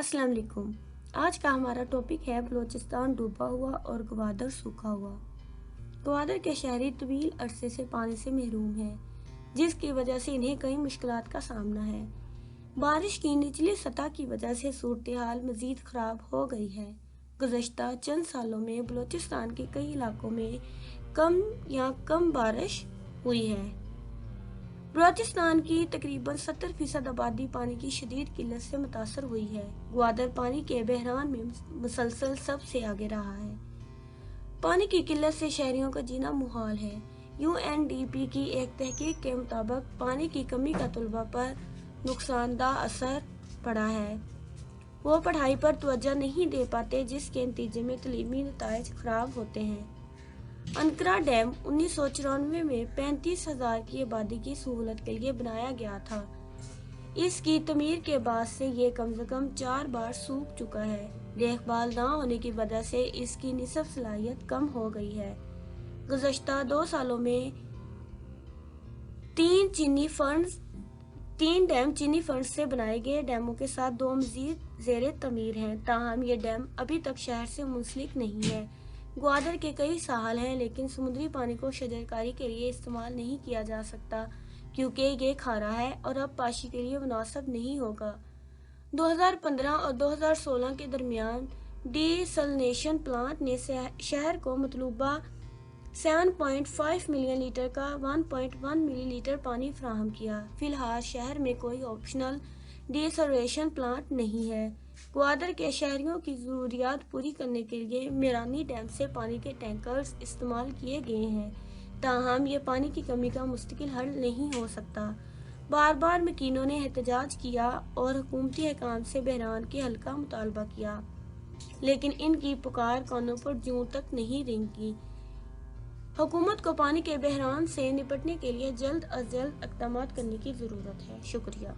अस्सलाम वालेकुम। आज का हमारा टॉपिक है बलूचिस्तान डूबा हुआ और गवादर सूखा हुआ। गवादर के शहरी तवील अरसे से पानी से महरूम हैं, जिसकी वजह से इन्हें कई मुश्किलात का सामना है। बारिश की निचली सतह की वजह से सूरत हाल मजीद खराब हो गई है। गुज़श्ता चंद सालों में बलूचिस्तान के कई इलाकों में कम बारिश हुई है। बलूचिस्तान की तकरीबन 70% आबादी पानी की शदीद किल्लत से मुतासर हुई है। ग्वादर पानी के बहरान में मुसलसल सबसे आगे रहा है। पानी की किल्लत से शहरियों का जीना मुहाल है। UNDP की एक तहकीक के मुताबिक पानी की कमी का तलबा पर नुकसानदा असर पड़ा है। वो पढ़ाई पर तवज्जो नहीं दे पाते, जिसके नतीजे में तलीमी नताइज खराब होते हैं। अनकरा डैम 1994 में 35,000 की आबादी की सहूलत के लिए बनाया गया था। इसकी तमीर के बाद से ये कम से कम 4 बार सूख चुका है। देखभाल न होने की वजह से इसकी निस्फ सलाहियत कम हो गई है। गुज़श्ता 2 सालों में 3 डैम चीनी फंड से बनाए गए डैमों के साथ 2 मजीद ज़ेरे तमीर हैं। ताहम ये डैम अभी तक शहर से मुंसलिक नहीं है। ग्वादर के कई साहल हैं, लेकिन समुद्री पानी को शजरकारी के लिए इस्तेमाल नहीं किया जा सकता, क्योंकि ये खारा है और अब पाशी के लिए मुनासिब नहीं होगा। 2015 और 2016 के दरमियान डिसलनेशन प्लांट ने शहर को मतलूबा 7.5 मिलियन लीटर का 1.1 मिलीलीटर पानी फराहम किया। फिलहाल शहर में कोई ऑप्शनल डिसलनेशन प्लांट नहीं है। ग्वादर के शहरियों की ज़रूरियात पूरी करने के लिए मेरानी डैम से पानी के टैंकर्स इस्तेमाल किए गए हैं, ताहम ये पानी की कमी का मुस्तकिल हल नहीं हो सकता। बार बार मकीनों ने एहतजाज किया और हुकूमती हकाम से बहरान के हल का मुतालबा किया, लेकिन इनकी पुकार कानों पर जूं तक नहीं रेंगी। हुकूमत को पानी के बहरान से निपटने के लिए जल्द अज जल्द इक़दाम करने की ज़रूरत है। शुक्रिया।